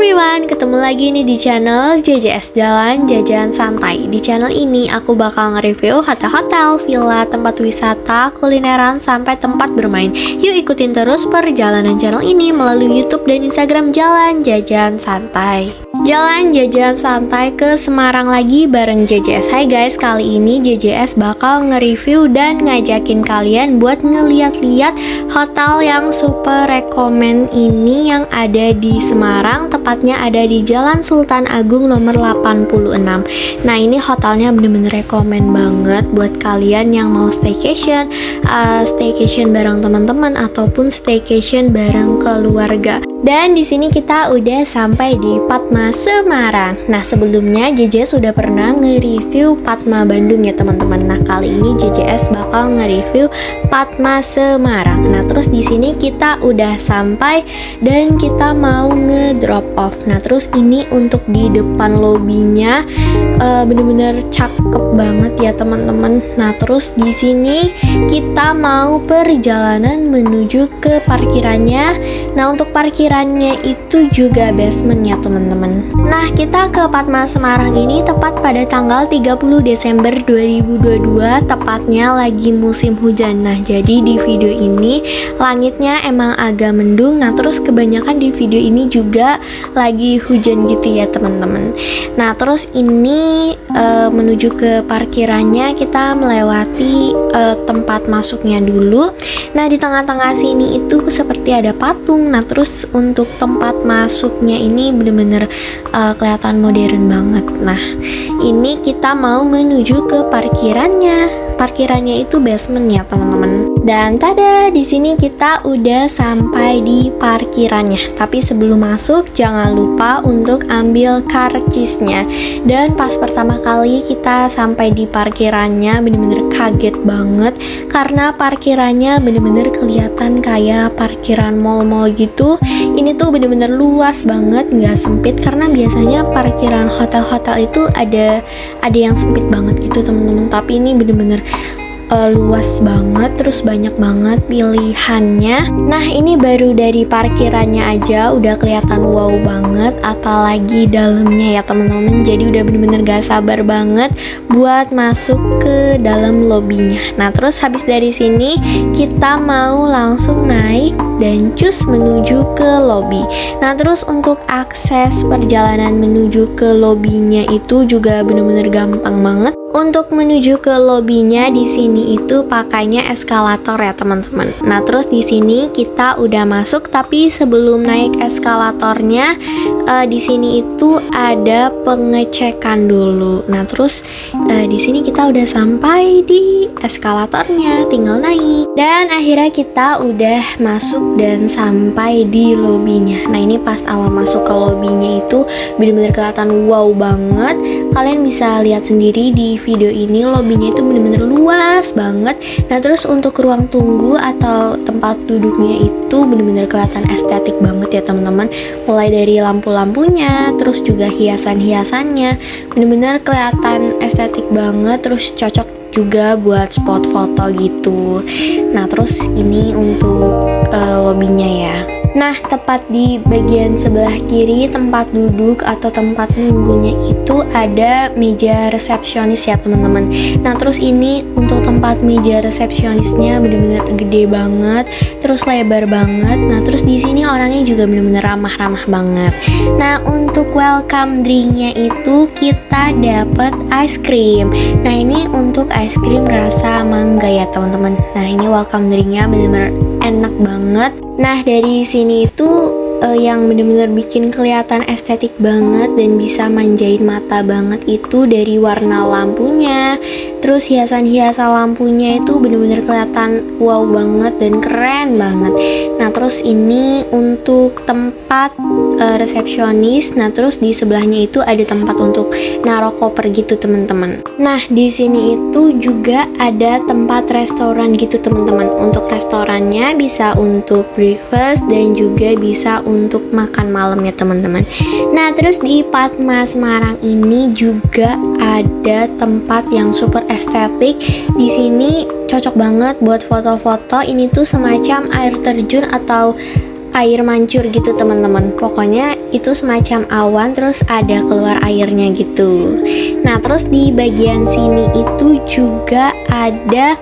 everyone, ketemu lagi nih di channel JJS Jalan Jajan Santai. Di channel ini aku bakal nge-review hotel-hotel, villa, tempat wisata, kulineran, sampai tempat bermain. Yuk ikutin terus perjalanan channel ini melalui YouTube dan Instagram Jalan Jajan Santai. Jalan Jajan Santai ke Semarang lagi bareng JJS. Hai guys, kali ini JJS bakal nge-review dan ngajakin kalian buat ngeliat-liat hotel yang super rekomen ini yang ada di Semarang, tepatnya ada di Jalan Sultan Agung nomor 86. Nah, ini hotelnya bener-bener rekomen banget buat kalian yang mau staycation bareng teman-teman ataupun staycation bareng keluarga. Dan di sini kita udah sampai di Padma Semarang. Nah, sebelumnya JJS sudah pernah nge-review Padma Bandung ya teman-teman. Nah, kali ini JJS bakal nge-review Padma Semarang. Nah, terus di sini kita udah sampai dan kita mau nge-drop off. Nah, terus ini untuk di depan lobinya bener-bener cakep banget ya teman-teman. Nah, terus di sini kita mau perjalanan menuju ke parkirannya. Nah, untuk parkirannya itu juga basement ya teman-teman. Nah, kita ke Padma Semarang ini tepat pada tanggal 30 Desember 2022, tepatnya lagi musim hujan. Nah, jadi di video ini langitnya emang agak mendung. Nah, terus kebanyakan di video ini juga lagi hujan gitu ya teman-teman. Nah, terus ini menuju ke parkirannya kita melewati tempat masuknya dulu. Nah, di tengah-tengah sini itu seperti ada patung. Nah, terus untuk tempat masuknya ini bener-bener kelihatan modern banget. Nah, ini kita mau menuju ke parkirannya. Parkirannya itu basement ya teman-teman. Dan tada, di sini kita udah sampai di parkirannya. Tapi sebelum masuk jangan lupa untuk ambil karcisnya. Dan pas pertama kali kita sampai di parkirannya bener-bener kaget banget karena parkirannya bener-bener kelihatan kayak parkiran mall-mall gitu. Ini tuh bener-bener luas banget, nggak sempit, karena biasanya parkiran hotel-hotel itu ada yang sempit banget gitu teman-teman. Tapi ini bener-bener luas banget, terus banyak banget pilihannya. Nah, ini baru dari parkirannya aja udah kelihatan wow banget, apalagi dalamnya ya teman-teman. Jadi udah bener-bener gak sabar banget buat masuk ke dalam lobinya. Nah, terus habis dari sini kita mau langsung naik dan cus menuju ke lobi. Nah, terus untuk akses perjalanan menuju ke lobinya itu juga bener-bener gampang banget. Untuk menuju ke lobinya di sini itu pakainya eskalator ya teman-teman. Nah, terus di sini kita udah masuk, tapi sebelum naik eskalatornya di sini itu ada pengecekan dulu. Nah, terus di sini kita udah sampai di eskalatornya, tinggal naik. Dan akhirnya kita udah masuk dan sampai di lobinya. Nah, ini pas awal masuk ke lobinya itu bener-bener kelihatan wow banget. Kalian bisa lihat sendiri di video ini, lobinya itu bener-bener luas banget. Nah, terus untuk ruang tunggu atau tempat duduknya itu bener-bener kelihatan estetik banget ya teman-teman. Mulai dari lampu-lampunya, terus juga hiasan-hiasannya, bener-bener kelihatan estetik banget. Terus cocok juga buat spot foto gitu. Nah, terus ini untuk lobinya ya. Nah, tepat di bagian sebelah kiri tempat duduk atau tempat nunggunya itu ada meja resepsionis ya teman-teman. Nah, terus ini untuk tempat meja resepsionisnya bener-bener gede banget, terus lebar banget. Nah, terus di sini orangnya juga bener-bener ramah-ramah banget. Nah, untuk welcome drinknya itu kita dapat ice cream. Nah, ini untuk ice cream rasa mangga ya teman-teman. Nah, ini welcome drinknya bener-bener enak banget. Nah, dari sini itu yang bener-bener bikin kelihatan estetik banget dan bisa manjain mata banget itu dari warna lampunya. Terus hiasan-hiasan lampunya itu bener-bener kelihatan wow banget dan keren banget. Nah, terus ini untuk tempat resepsionis. Nah, terus di sebelahnya itu ada tempat untuk naruh koper gitu teman-teman. Nah, di sini itu juga ada tempat restoran gitu teman-teman. Untuk restorannya bisa untuk breakfast dan juga bisa untuk makan malam ya teman-teman. Nah, terus di Padma Semarang ini juga ada tempat yang super estetik. Di sini cocok banget buat foto-foto. Ini tuh semacam air terjun atau air mancur gitu teman-teman. Pokoknya itu semacam awan terus ada keluar airnya gitu. Nah terus di bagian sini itu juga ada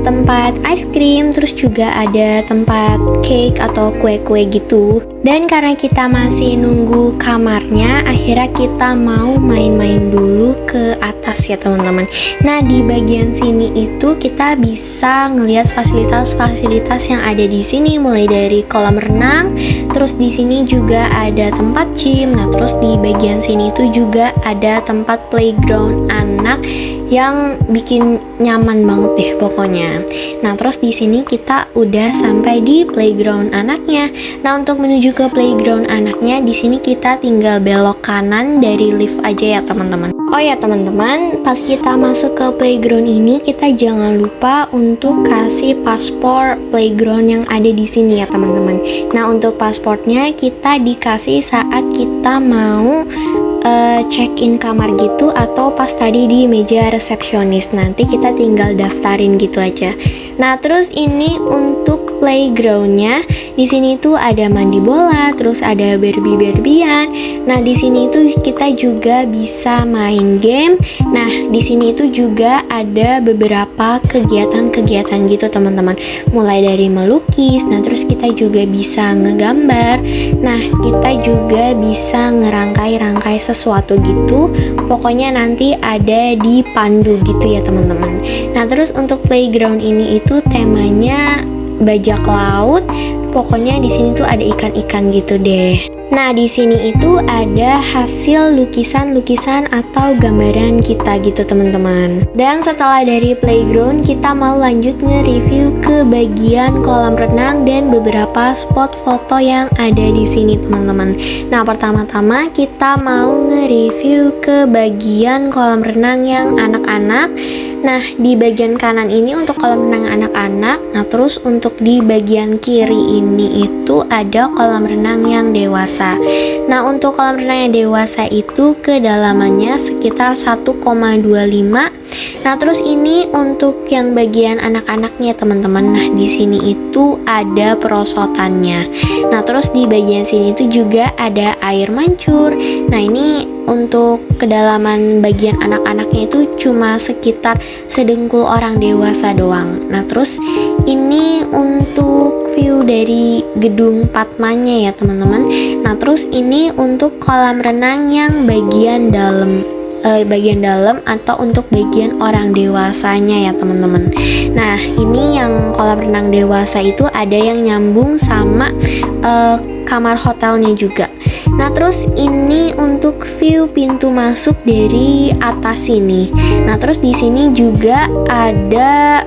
tempat ice cream, terus juga ada tempat cake atau kue-kue gitu. Dan karena kita masih nunggu kamarnya, akhirnya kita mau main-main dulu ke atas ya teman-teman. Nah di bagian sini itu kita bisa ngelihat fasilitas-fasilitas yang ada di sini, mulai dari kolam renang, terus di sini juga ada tempat gym. Nah terus di bagian sini itu juga ada tempat playground anak yang bikin nyaman banget deh pokoknya. Nah terus di sini kita udah sampai di playground anaknya. Nah untuk menuju ke playground anaknya, di sini kita tinggal belok kanan dari lift aja ya teman-teman. Oh ya teman-teman, pas kita masuk ke playground ini, kita jangan lupa untuk kasih paspor playground yang ada di sini ya teman-teman. Nah untuk pasportnya kita dikasih saat kita mau check-in kamar gitu, atau pas tadi di meja resepsionis. Nanti kita tinggal daftarin gitu aja. Nah terus ini untuk playgroundnya, di sini tuh ada mandi bola, terus ada Barbie-Barbian. Nah di sini tuh kita juga bisa main game. Nah di sini itu juga ada beberapa kegiatan-kegiatan gitu teman-teman. Mulai dari melukis, nah terus kita juga bisa ngegambar. Nah kita juga bisa ngerangkai-rangkai sesuatu gitu. Pokoknya nanti ada di pandu gitu ya teman-teman. Nah terus untuk playground ini itu temanya bajak laut. Pokoknya di sini tuh ada ikan-ikan gitu deh. Nah, di sini itu ada hasil lukisan-lukisan atau gambaran kita gitu teman-teman. Dan setelah dari playground, kita mau lanjut nge-review ke bagian kolam renang dan beberapa spot foto yang ada di sini teman-teman. Nah, pertama-tama kita mau nge-review ke bagian kolam renang yang anak-anak. Nah, di bagian kanan ini untuk kolam renang anak-anak. Nah, terus untuk di bagian kiri ini itu ada kolam renang yang dewasa. Nah, untuk kolam renang yang dewasa itu kedalamannya sekitar 1,25. Nah, terus ini untuk yang bagian anak-anaknya teman-teman. Nah, di sini itu ada perosotannya. Nah, terus di bagian sini itu juga ada air mancur. Nah, ini untuk kedalaman bagian anak-anaknya itu cuma sekitar sedengkul orang dewasa doang. Nah terus ini untuk view dari gedung Padmanya ya teman-teman. Nah terus ini untuk kolam renang yang bagian dalam atau untuk bagian orang dewasanya ya teman-teman. Nah ini yang kolam renang dewasa itu ada yang nyambung sama kamar hotelnya juga. Nah terus ini untuk view pintu masuk dari atas sini. Nah terus di sini juga ada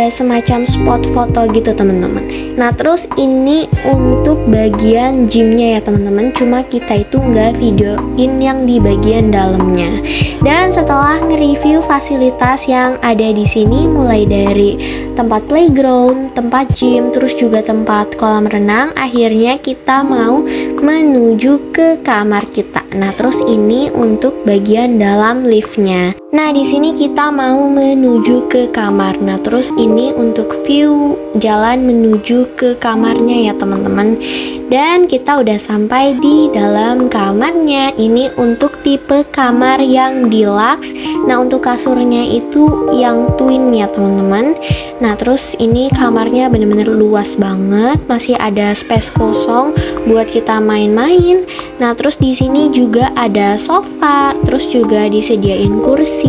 semacam spot foto gitu teman-teman. Nah terus ini untuk bagian gymnya ya teman-teman. Cuma kita itu nggak videoin yang di bagian dalamnya. Dan setelah nge-review fasilitas yang ada di sini, mulai dari tempat playground, tempat gym, terus juga tempat kolam renang, akhirnya kita mau menuju ke kamar kita. Nah terus ini untuk bagian dalam liftnya. Nah di sini kita mau menuju ke kamar. Nah terus ini untuk view jalan menuju ke kamarnya ya teman-teman. Dan kita udah sampai di dalam kamarnya. Ini untuk tipe kamar yang deluxe. Nah untuk kasurnya itu yang twin ya teman-teman. Nah terus ini kamarnya bener-bener luas banget. Masih ada space kosong buat kita main-main. Nah terus di sini juga ada sofa, terus juga disediain kursi.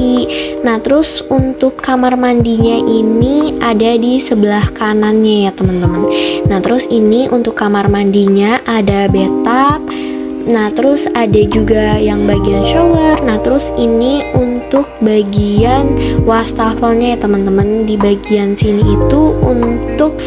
Nah terus untuk kamar mandinya ini ada di sebelah kanannya ya teman-teman. Nah terus ini untuk kamar mandinya ada bathtub. Nah terus ada juga yang bagian shower. Nah terus ini untuk bagian wastafelnya ya teman-teman. Di bagian sini itu untuk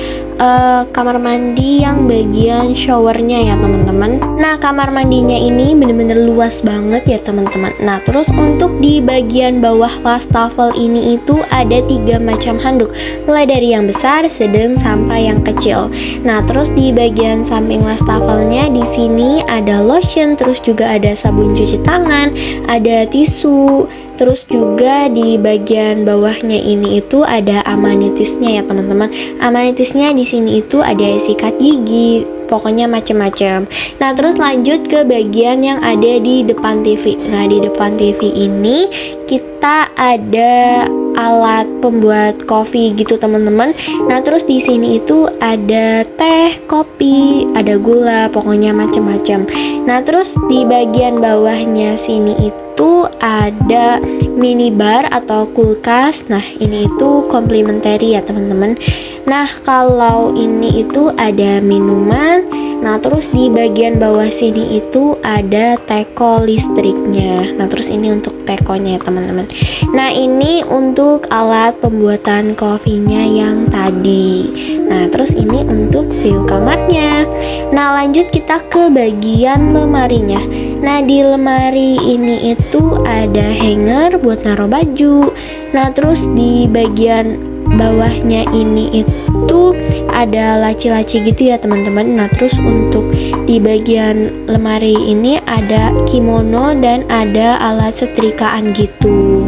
kamar mandi yang bagian showernya ya teman-teman. Nah kamar mandinya ini bener-bener luas banget ya teman-teman. Nah terus untuk di bagian bawah wastafel ini itu ada 3 macam handuk, mulai dari yang besar, sedang, sampai yang kecil. Nah terus di bagian samping wastafelnya di sini ada lotion, terus juga ada sabun cuci tangan, ada tisu, Terus juga di bagian bawahnya ini itu ada amanitisnya ya teman-teman. Amanitisnya di sini itu ada sikat gigi, pokoknya macam-macam. Nah, terus lanjut ke bagian yang ada di depan TV. Nah, di depan TV ini kita ada alat pembuat kopi gitu teman-teman. Nah, terus di sini itu ada teh, kopi, ada gula, pokoknya macam-macam. Nah, terus di bagian bawahnya sini itu ada minibar atau kulkas. Nah, ini itu komplementari ya teman-teman. Nah, kalau ini itu ada minuman. Nah, terus di bagian bawah sini itu ada teko listriknya. Nah, terus ini untuk tekonya ya teman-teman. Nah, ini untuk alat pembuatan kopinya yang tadi. Nah, terus ini untuk view kamarnya. Nah, lanjut kita ke bagian lemarinya. Nah, di lemari ini itu ada hanger buat naruh baju. Nah, terus di bagian bawahnya ini itu ada laci-laci gitu ya teman-teman. Nah, terus untuk di bagian lemari ini ada kimono dan ada alat setrikaan gitu.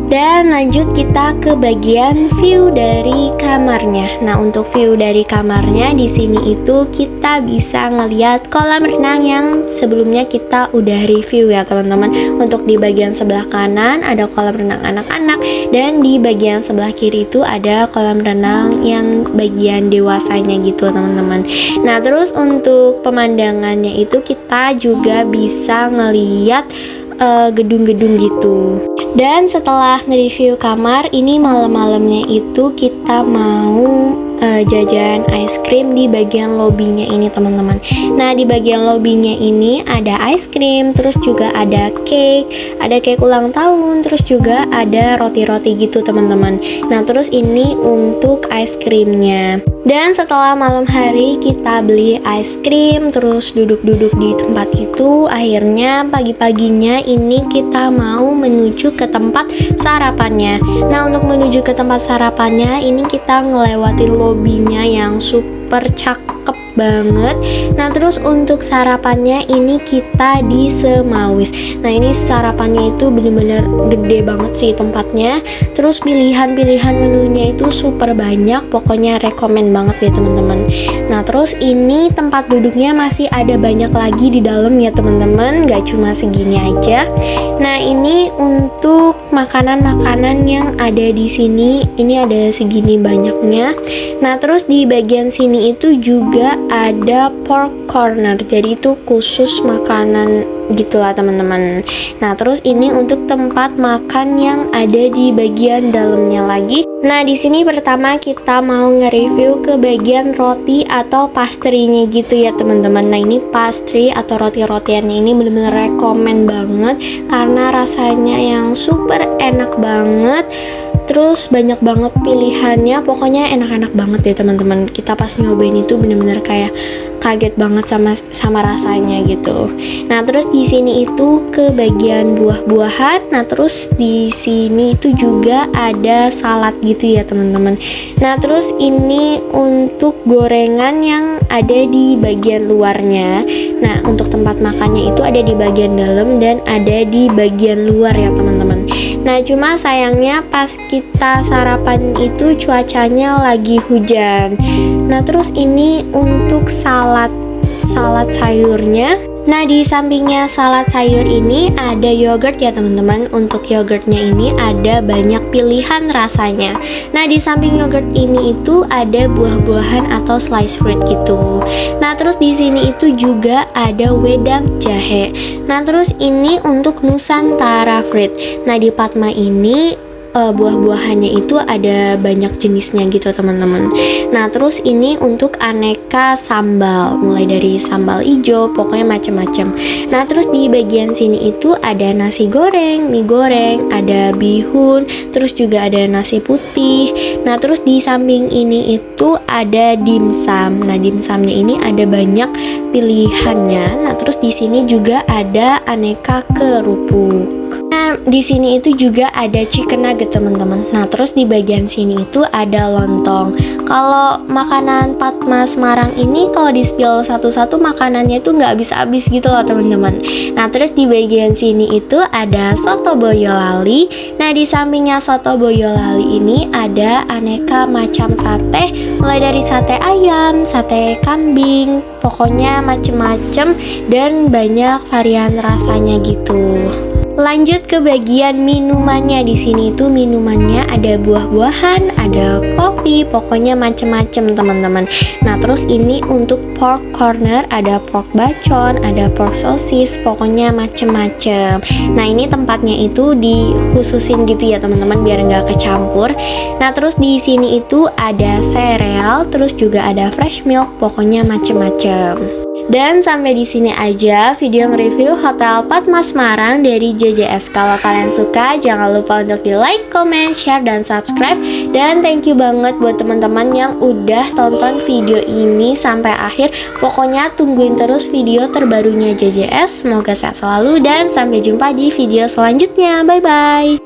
Dan lanjut kita ke bagian view dari kamarnya. Nah, untuk view dari kamarnya di sini itu kita bisa ngelihat kolam renang yang sebelumnya kita udah review ya teman-teman. Untuk di bagian sebelah kanan ada kolam renang anak-anak dan di bagian sebelah kiri itu ada kolam renang yang bagian dewasanya gitu teman-teman. Nah, terus untuk pemandangannya itu kita juga bisa ngelihat gedung-gedung gitu. Dan setelah nge-review kamar, ini malam-malamnya itu kita mau jajan ice cream di bagian lobbynya ini teman-teman. Nah, di bagian lobbynya ini ada ice cream, terus juga ada cake ulang tahun, terus juga ada roti-roti gitu teman-teman. Nah, terus ini untuk ice creamnya. Dan setelah malam hari kita beli ice cream, terus duduk-duduk di tempat itu, akhirnya pagi-paginya ini kita mau menuju ke tempat sarapannya. Nah, untuk menuju ke tempat sarapannya ini kita ngelewatin lobbynya yang super cakep banget. Nah, terus untuk sarapannya ini kita di Semawis. Nah, ini sarapannya itu bener-bener gede banget sih tempatnya. Terus pilihan-pilihan menunya itu super banyak, pokoknya rekomen banget ya teman-teman. Nah, terus ini tempat duduknya masih ada banyak lagi di dalam ya teman-teman, gak cuma segini aja. Nah, ini untuk makanan-makanan yang ada di sini, ini ada segini banyaknya. Nah, terus di bagian sini itu juga ada pork corner, jadi itu khusus makanan gitulah teman-teman. Nah, terus ini untuk tempat makan yang ada di bagian dalamnya lagi. Nah, di sini pertama kita mau nge-review ke bagian roti atau pastry-nya gitu ya teman-teman. Nah, ini pastry atau roti-rotiannya ini bener-bener rekomen banget karena rasanya yang super enak banget. Terus banyak banget pilihannya, pokoknya enak-enak banget ya teman-teman. Kita pas nyobain itu bener-bener kayak kaget banget sama rasanya gitu. Nah, terus di sini itu ke bagian buah-buahan. Nah, terus di sini itu juga ada salad gitu ya teman-teman. Nah, terus ini untuk gorengan yang ada di bagian luarnya. Nah, untuk tempat makannya itu ada di bagian dalam dan ada di bagian luar ya teman-teman. Nah, cuma sayangnya pas kita sarapan itu cuacanya lagi hujan. Nah, terus ini untuk salad sayurnya. Nah, di sampingnya salad sayur ini ada yogurt ya teman-teman. Untuk yogurtnya ini ada banyak pilihan rasanya. Nah, di samping yogurt ini itu ada buah-buahan atau slice fruit gitu. Nah, terus di sini itu juga ada wedang jahe. Nah, terus ini untuk Nusantara fruit. Nah, di Padma ini buah-buahannya itu ada banyak jenisnya gitu teman-teman. Nah, terus ini untuk aneka sambal, mulai dari sambal hijau, pokoknya macam-macam. Nah, terus di bagian sini itu ada nasi goreng, mie goreng, ada bihun, terus juga ada nasi putih. Nah, terus di samping ini itu ada dimsum. Nah, dimsumnya ini ada banyak pilihannya. Nah, terus di sini juga ada aneka kerupuk. Nah, di sini itu juga ada chicken nugget teman-teman. Nah, terus di bagian sini itu ada lontong. Kalau makanan Padma Semarang ini kalau di spill satu-satu makanannya itu nggak habis-habis gitu loh teman-teman. Nah, terus di bagian sini itu ada soto Boyolali. Nah, di sampingnya soto Boyolali ini ada aneka macam sate, mulai dari sate ayam, sate kambing, pokoknya macem-macem dan banyak varian rasanya gitu. Lanjut ke bagian minumannya. Di sini tuh minumannya ada buah-buahan, ada kopi, pokoknya macem-macem teman-teman. Nah, terus ini untuk pork corner ada pork bacon, ada pork sosis, pokoknya macem-macem. Nah, ini tempatnya itu dikhususin gitu ya teman-teman biar nggak kecampur. Nah, terus di sini itu ada sereal, terus juga ada fresh milk, pokoknya macem-macem. Dan sampai di sini aja video nge-review Hotel Padma Semarang dari JJS. Kalau kalian suka, jangan lupa untuk di like, comment, share, dan subscribe. Dan thank you banget buat teman-teman yang udah tonton video ini sampai akhir. Pokoknya tungguin terus video terbarunya JJS. Semoga sehat selalu dan sampai jumpa di video selanjutnya. Bye-bye.